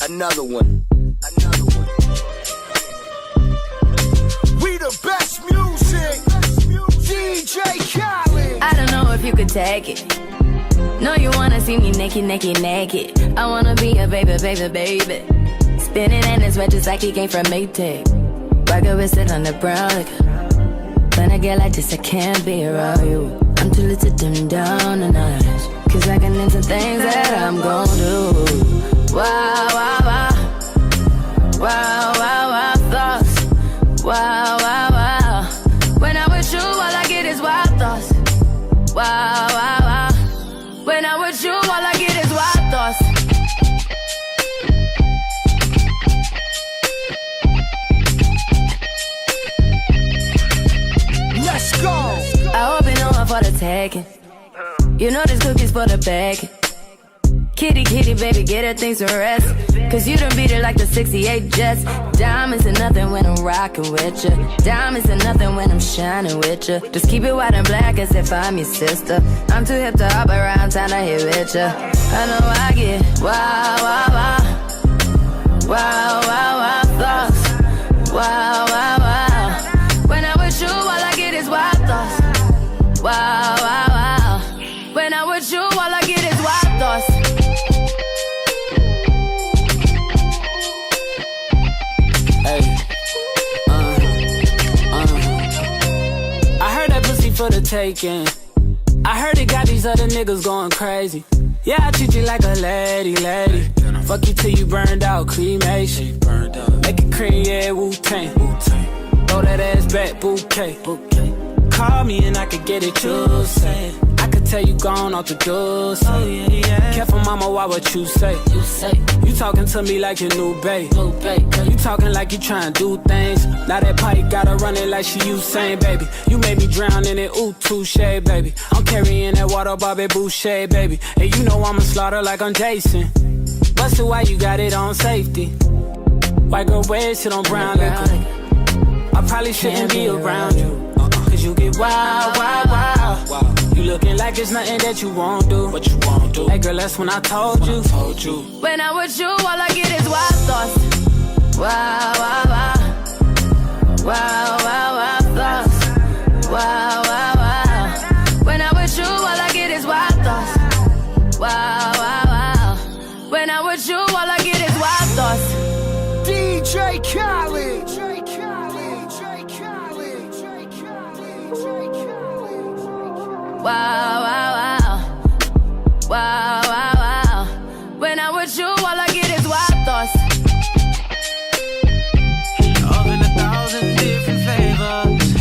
Another one. We the best music. DJ Jaclyn. I don't know if you could take it. No, you wanna see me naked, naked, naked. I wanna be a baby, baby, baby. Spinning in his red just like he came from Maytag. Rocket with it on the brown liquor. When I get like this, I can't be around you. I'm too little to dim down the night. Cause I can into things that I'm gon' do. Wow, wow, wow. Wow, wow, wow, thoughts. Wow, wow, wow. When I'm with you, all I get is wild thoughts. Wow, wow, wow. When I'm with you, all I get is wild thoughts. Let's go. I hope you know I'm for the taking. You know this cookie's for the bag. Kitty, kitty, baby, get her things to rest. Cause you done beat it like the 68 Jets. Diamonds are nothing when I'm rockin' with ya. Diamonds are nothing when I'm shining with ya. Just keep it white and black as if I'm your sister. I'm too hip to hop around town to hit with ya. I know I get wow, wow, wow. Wow, wow, wow, thoughts. Wow, wow, wow. When I'm with you, all I get is wild thoughts. Wow, wow, wow. When I'm with you, all I get is wild thoughts. I heard that pussy for the taking. I heard it got these other niggas going crazy. Yeah, I treat you like a lady, lady. Fuck you till you burned out, cremation. Make it cream, yeah, Wu-Tang. Throw that ass back, bouquet. Call me and I could get it, you say. I could tell you gone off the door, say. Oh, yeah, yeah. Careful, mama, why what you say? You talking to me like your new babe. You talking like you trying to do things. Now that pipe gotta run it like she Usain, baby. You made me drown in it, ooh, touche, baby. I'm carrying that water, Bobby Boucher, baby. And you know I'ma slaughter like I'm Jason. Busted, why you got it on safety? White girl wear shit on brown liquor. I probably shouldn't be around you. Cause you get wild, wild, wild. You looking like it's nothing that you won't do. What you won't do? Hey girl, that's when I told you. When I'm with you, all I get is wild thoughts. Wow, wow, wow. Wow, wow, wow, thoughts. Wow, wow, wow. When I'm with you, all I get is wild thoughts. Wow, wow, wow. When I'm with you, all I get is wild thoughts. DJ Jaclyn. Wow, wow, wow. Wow, wow, wow. When I'm with you, all I get is wild thoughts. Love in 1,000 different flavors.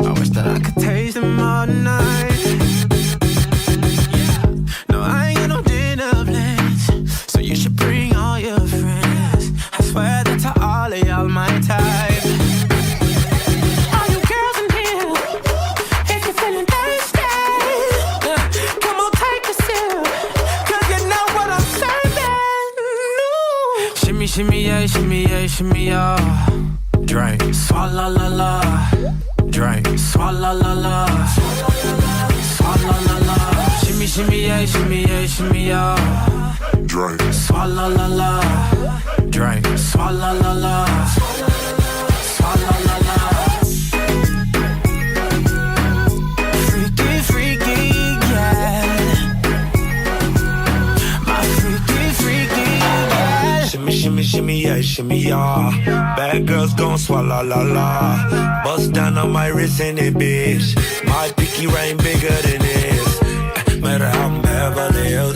I wish that I could taste them all night. No, I ain't got no dinner plans, so you should bring all your friends. I swear that to all of y'all my type. Shimmy yeah, shimmy yeah, shimmy yeah. Drink, swalla la la. Drink, swalla la la. Swalla la la. Shimmy yeah, shimmy yeah, shimmy yeah. Drink, swalla la la. Drink, swalla la la. Swalla la la. Freaky, freaky, yeah. My freaky, freaky. Shimmy, shimmy, shimmy, yeah, shimmy, yeah. Bad girls gon' swallow, la, la. Bust down on my wrist in it, bitch. My pinky ring bigger than this. Matter how I'm Beverly Hills.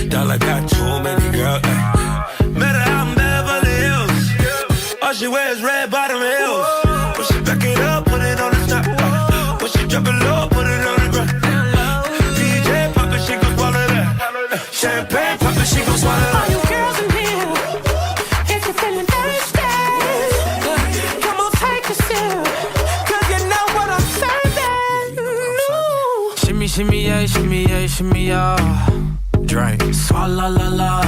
Dollar got too many girls. Matter how I'm Beverly Hills. All she wears red bottom heels. When she back it up, put it on the top. When she drop it low, put it on the ground. DJ pop it, she gon' swallow that. Champagne pop it, she gon' swallow that. Shimmy yeah, shimmy yeah, shimmy yeah. Drink, swalla la la.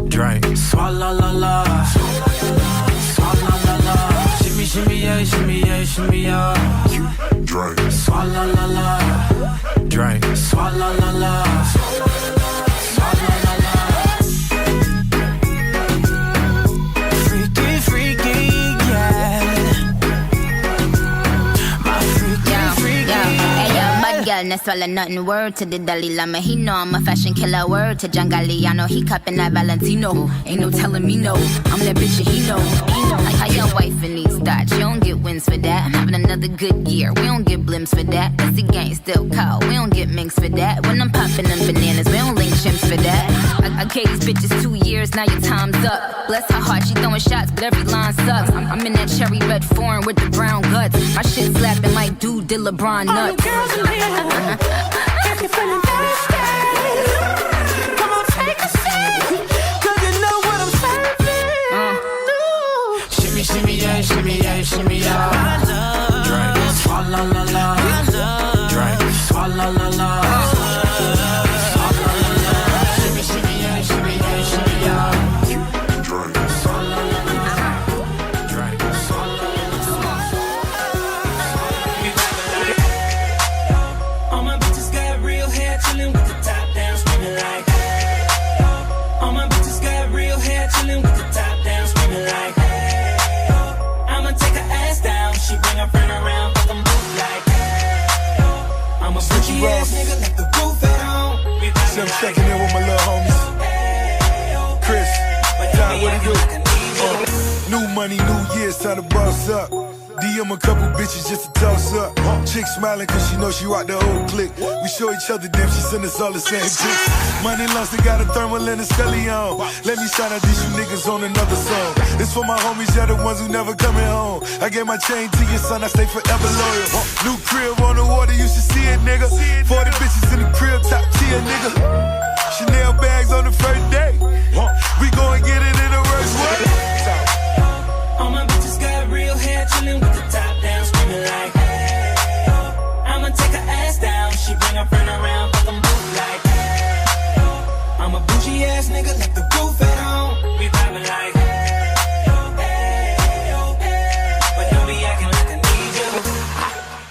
Drink, swalla la la. Swalla la la. Shimmy yeah, shimmy yeah, shimmy yeah. Drink, swalla la la. Drink, swalla la la. Swalla la la. that's all or nothing. Word to the Dalai Lama, he know I'm a fashion killer. Word to John Galliano, he cupping that Valentino. Ain't no telling me no, I'm that bitch and he know. Like how your wife in these thoughts, you don't get wins for that. I'm having another good year, we don't get blimps for that. Cause the gang still cold, we don't get minks for that. When I'm popping them bananas, we don't link chimps for that. I gave these bitches 2 years, now your time's up. Bless her heart, she throwing shots, but every line sucks. I'm in that cherry red foreign with the brown guts. My shit slapping like dude did LeBron nuts. All the girls in here, if you're feeling thirsty, come on, take a seat, cause you know what I'm serving. Shimmy, shimmy, yeah, shimmy, yeah, shimmy, yeah. I love drinks. La la la la. I love drinks. La la la la. Shimmy, shimmy, yeah, shimmy, yeah, shimmy, yeah. Drinks. La la la la. Drinks. La la la la. All my bitches got real hair, chillin' with the top down, screaming like. All my bitches got real hair, chillin' with the top down, screaming like. I'ma take her ass down. She bring her friend around, fuck them both like. I'm a freaky ass nigga, like the roof at home. So I'm checking in with my little homies. Chris, John, what it do? New money, new year's time to boss up. DM a couple bitches just to toss up. Chick smiling cause she know she rock the whole clique. We show each other damn, she send us all the same pics. Money lost, they got a thermal and a scully on. Let me shout out these you niggas on another song. It's for my homies, yeah, the ones who never coming home. I gave my chain to your son, I stay forever loyal. New crib on the water, you should see it, nigga. 40 bitches in the crib, top tier, nigga. Chanel bags on the first day. We gon' get it in the worst way. All my bitches got real hair, chillin' with the top down, screaming like. I'ma take her ass down. She bring her friend around, fuck them both like. I'm a bougie ass nigga, like the roof at home. We vibing like. But don't be acting like I need you.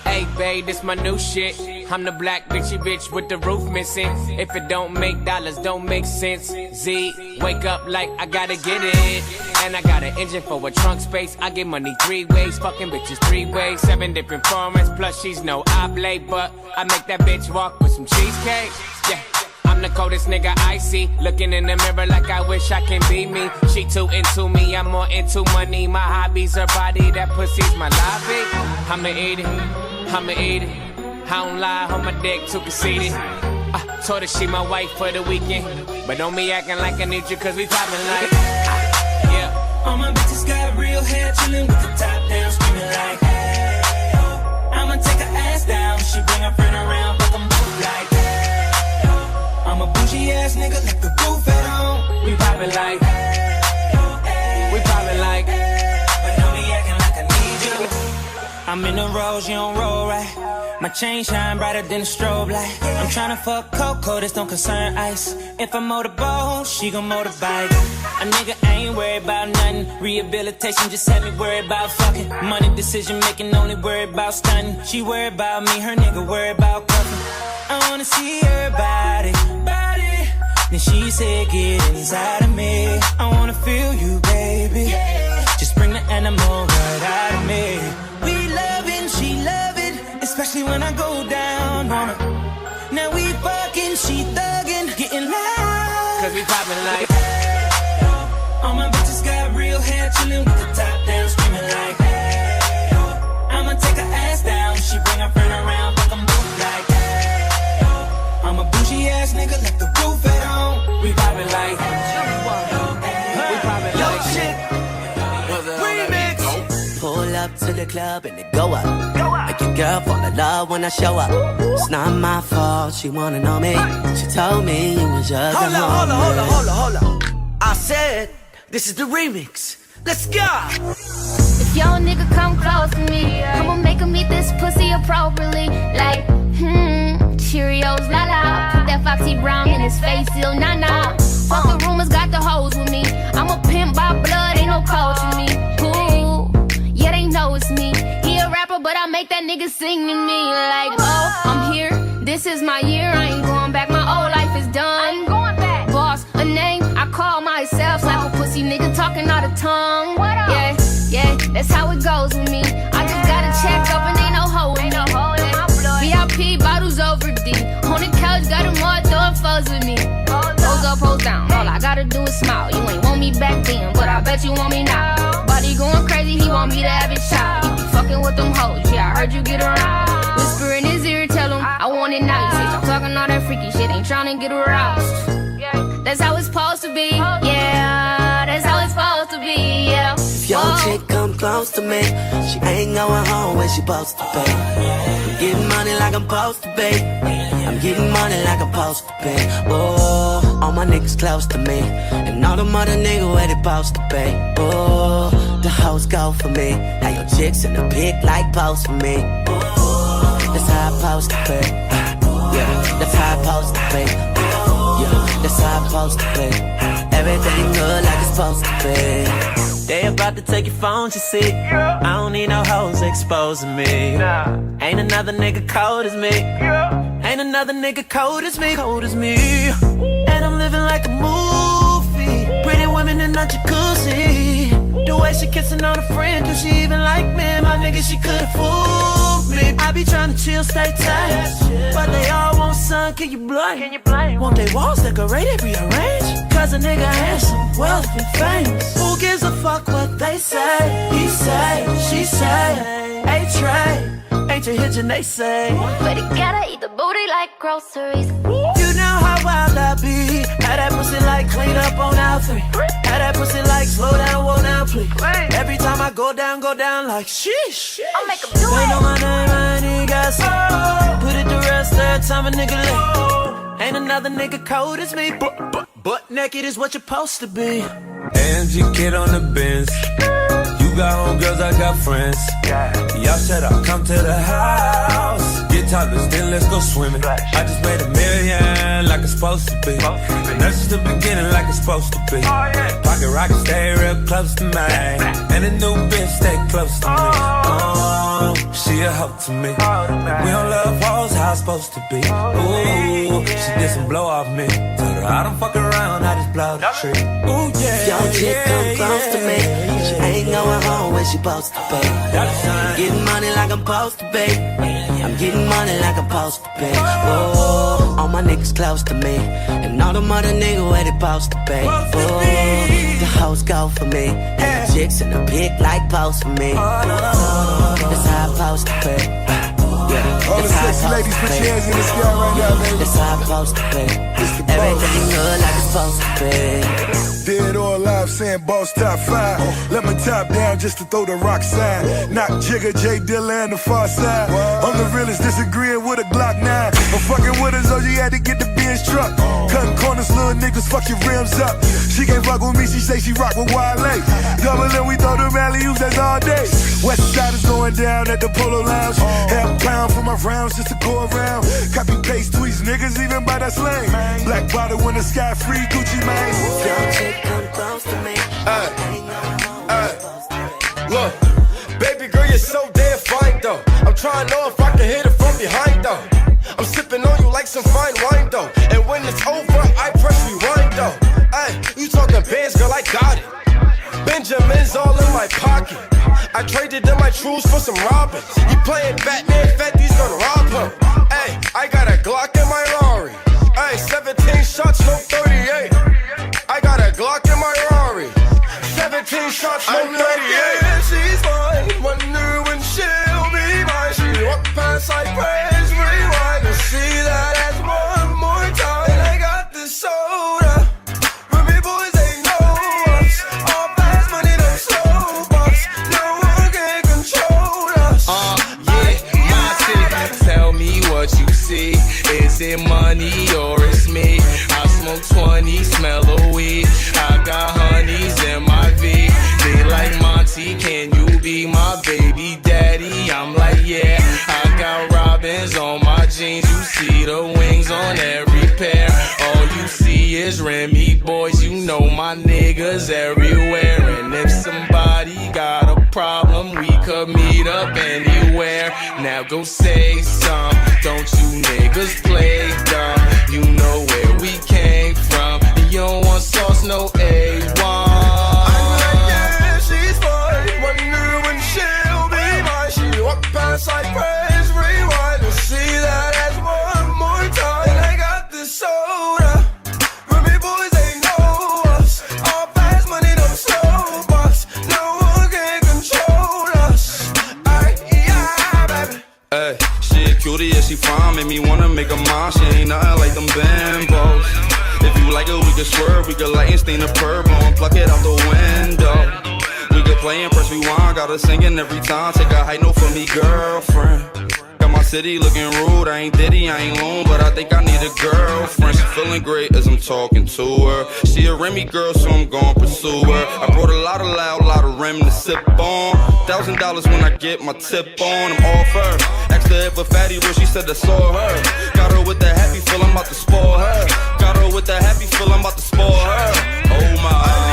Hey babe, this my new shit. I'm the black bitchy bitch with the roof missing. If it don't make dollars, don't make sense. Z, wake up like I gotta get it. And I got an engine for a trunk space. I get money 3 ways, fucking bitches 3 ways. 7 different formats, plus she's no oblate. But I make that bitch walk with some cheesecake. Yeah, I'm the coldest nigga I see. Looking in the mirror like I wish I can be me. She too into me, I'm more into money. My hobby's her body, that pussy's my lobby. I'ma eat it, I'ma eat it. I don't lie, on my dick, too conceited. I told her she my wife for the weekend. But don't be acting like I need you, cause we poppin' like. Yeah. All my bitches got real hair, chillin' with the top down, screaming like. I'ma take her ass down. She bring her friend around, fuck them both like. I'm a bougie ass nigga, like the roof at home. We poppin' like. We poppin' like. But don't be acting like I need you. I'm in the rose, you don't roll right. My chain shine brighter than a strobe light. I'm tryna fuck Coco, this don't concern ice. If I motorboat, she gon' motorbike. A nigga ain't worried about nothing. Rehabilitation just had me worried about fucking. Money decision making, only worried about stunning. She worried about me, her nigga worried about cuffing. I wanna see her body. Then she said, get inside of me. I wanna feel you, baby. Just bring the animal right out of me. We loving, she loving. Especially when I go down on her. Now we fucking, she thuggin', getting loud. Cause we poppin' like. All my bitches got real hair, chillin' with the top down, screaming like. I'ma take her ass down. She bring her friend around, fuck them both like. I'm a bougie ass nigga, like the roof at home. We poppin' like. We poppin' like. Shit. Remix. Pull up to the club and it go up. Make your girl fall in love when I show up. It's not my fault, she wanna know me. She told me you was just Hold up. I said, this is the remix. Let's go. If your nigga come close to me, I'ma make him eat this pussy appropriately. Like, Cheerios, la la. Put that Foxy Brown in his face, he'll nah. Fuck the rumors, got the hoes with me. I'm a pimp by blood, ain't no coach with me. Ooh, yeah, they know it's me. He a rapper, but I make that nigga sing to me. Like, oh, I'm here, this is my year. I ain't going back, my old life is done. I ain't going back. Boss, a name, I call myself. Slap a pussy nigga talking out of tongue. What up? Yeah, that's how it goes with me. I just got a check up and ain't no holding me. VIP bottles over pose with me. Pose up, pose down. All I gotta do is smile. You ain't want me back then, but I bet you want me now. Body going crazy, he want me to have it child. He be fucking with them hoes, yeah, I heard you get around. Whisper in his ear, tell him I want it now. You say stop talking all that freaky shit, ain't tryna get aroused. That's how it's supposed to be, yeah. That's how it's supposed to be, yeah. If your chick come close to me, she ain't going home when she supposed to pay. I'm getting money like I'm supposed to be. I'm getting money like I'm supposed to be. Oh, all my niggas close to me, and all them other niggas where they supposed to be. Oh, the hoes go for me. Now your chicks in the pic like post for me. Oh, that's how I supposed to be. Yeah, that's how I supposed to be. Yeah, that's how I supposed to be. Everything good like it's supposed to be. They about to take your phone, you see. I don't need no hoes exposing me. Ain't another nigga cold as me. Ain't another nigga cold as me. Cold as me. And I'm living like a movie. Pretty women in a jacuzzi. The way she kissing on a friend, do she even like me? My nigga, she could've fooled me. I be trying to chill, stay tight, but they all want sun, can you blame? Want they walls decorated, rearranged? Cause a nigga handsome, wealthy, famous. Who gives a fuck what they say? He say, she say, A-Tray, ain't you hitching, they say. But you gotta eat the booty like groceries. You know how wild I be. Had that pussy like clean up on aisle 3. Had that pussy like slow down, whoa down, please. Every time I go down like sheesh. I'll make them do They it. know my name, I ain't even got some. Put it to rest every time a nigga late. Ain't another nigga cold as me. Butt naked is what you're supposed to be. AMG kid on the Benz. You got homegirls, I got friends. Y'all said I'll come to the house. Get topless, then let's go swimming. I just made $1 million like it's supposed to be. And that's just the beginning like it's supposed to be. Pocket rocket stay real close to me. And a new bitch stay close to me. She a hoe to me. We don't love hoes how it's supposed to be. Ooh, she did some blow off me. Told her I don't fuck around, I just blow the tree. Ooh, yeah. Your chick come close to me. She ain't going home when she supposed to pay. I'm getting money like I'm supposed to be. I'm getting money like I'm supposed to be. Oh, all my niggas close to me, and all them other niggas where they supposed to be. Oh, the hoes go for me, and the chicks in the pic like post for me. Oh, that's how I supposed to be. Yeah, All the sexy ladies, put your hands in the sky right now, baby. that's how I'm supposed to be. Everything good like it's supposed to be. Dead or alive, saying boss top 5. Let my top down just to throw the rock sign. Knock Jigga, J Dilla, and the far side. I'm the realest, disagreeing with a Glock 9. I'm fucking with her, so she had to get the Benz truck. Cutting corners, little niggas, fuck your rims up. She can't fuck with me, she say she rock with Wale. Doubling, we throw them alley-oops, that's all day. West side is going down at the Polo Lounge. Half a pound for my rounds just to go around. Copy paste tweets, niggas even by that slang. Black bottle in the sky, free Gucci, man. Your chick come close to me. Look, baby girl, you're so damn fine though. I'm trying to know if I can hit it from behind though. I'm sipping on you like some fine wine though. And when it's over, I press rewind though. Ay, you talking bands, girl, I got it. Benjamin's all in my pocket. I traded in my trues for some robins. He playing Batman, Fendy's gonna rob him. Ay, I got a Glock in my Rari. Ay, 17 shots, no 38. I got a Glock in my Rari. 17 shots, no 38. Yeah, she's mine. Wonder when she'll be mine. She walk past like praise rewind. To see that ass one more time. And I got this soda. Ruby boys ain't know us. All fast money, no slow bucks. No one can control us. Yeah, my chick, tell me what you see. Is it money or it's me? I smoke 20, smell a weed. I got honeys in my V. They like Monty, can you be my baby daddy? I'm like, yeah. I got robins on my jeans. You see the wings on every pair. All you see is Remy boys. You know my niggas everywhere. And if somebody got a problem, we could meet up anywhere. Now go say some. Don't you niggas play dumb. You know where we came from. And you don't want sauce, no A1. I'm like, yeah, she's fine. Wonder when she'll be mine. She walk past like praise rewind. To see that ass one more time. And I got this soda. like it, we can swerve. We can light and stain the purple and pluck it out the window. We could play and press rewind, got her singing every time. Take a high note for me, girlfriend. Got my city looking rude, I ain't Diddy, I ain't loon, but I think I need a girlfriend. She feeling great as I'm talking to her. She a Remy girl, so I'm gon' pursue her. I brought a lot of loud, lot of Rem to sip on. $1,000 when I get my tip on, I'm off her. Asked her if a fatty was, she said I saw her. Got her with the happy feel, I'm about to spoil her. Got her with the happy feel, I'm about to spoil her. Oh my.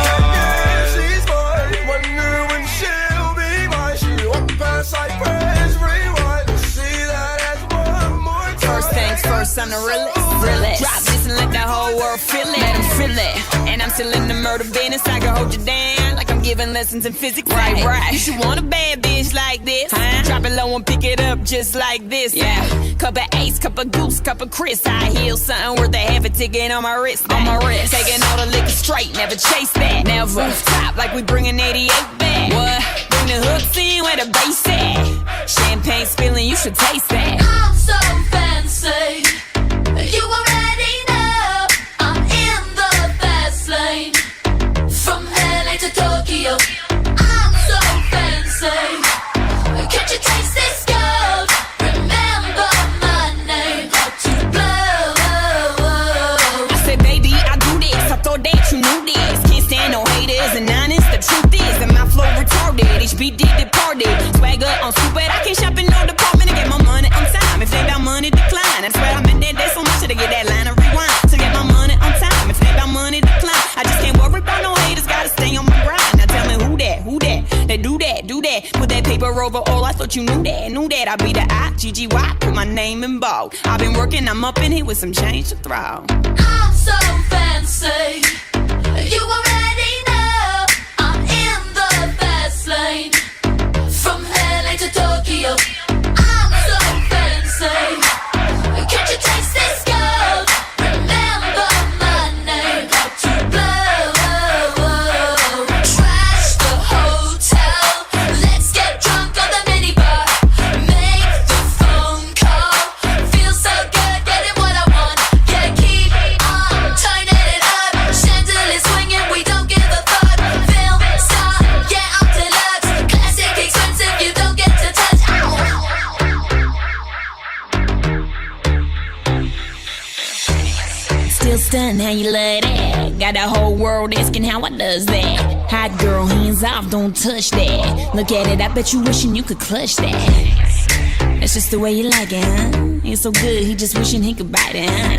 First, I'm the realest. Drop this and let the whole world feel it. Let 'em feel it. And I'm still in the murder business. I can hold you down like I'm giving lessons in physics. Right. You should want a bad bitch like this. Drop it low and pick it up just like this. Yeah. Cup of Ace, cup of Goose, cup of Chris. I heal something worth a half a ticket on my wrist. Taking all the liquor straight, never chase that. Never. Top like we bringing 88 back. What? Bring the hooks in where the bass at. Champagne spilling, you should taste that. I'm so fancy. You already know I'm in the fast lane. From LA to Tokyo, I'm so fancy. Can't you taste this gold? Remember my name, to blow. I said, baby, I do this. I thought that you knew this. Can't stand no haters and honest. The truth is that my flow retarded. Each beat did departed. Swagger on stupid. I can't shop in no department to get my money on time. If they about money, decline. That's why I'm in there. There's so much to get that line of rewind. To get my money on time. If they about money, decline. I just can't worry about no haters. Gotta stay on my grind. Now tell me who that? They do that. Put that paper over all. I thought you knew that. I be the I-G-G-Y. Put my name in bold. I've been working. I'm up in here with some change to throw. I'm so fancy. You already know I'm in the fast lane. From LA to Tokyo, I'm so fancy. Can't you taste this gold? Remember my name, to blow. Trash the hotel. Let's get drunk on the minibar. Make the phone call. Feel so good, getting what I want. Yeah, keep on turning it up. Chandelier swinging, we don't give a fuck. Film star, yeah, I'm deluxe. Classic expensive, you don't get to touch. Still stunned how you love that. Got the whole world asking how I does that. Hot girl, hands off, don't touch that. Look at it, I bet you wishing you could clutch that. That's just the way you like it, huh? It's so good, he just wishing he could bite it, huh?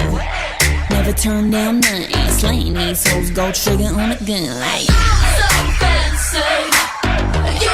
Never turn down nothing. Slaying these hoes, go trigger on a gun like. I'm so fancy. You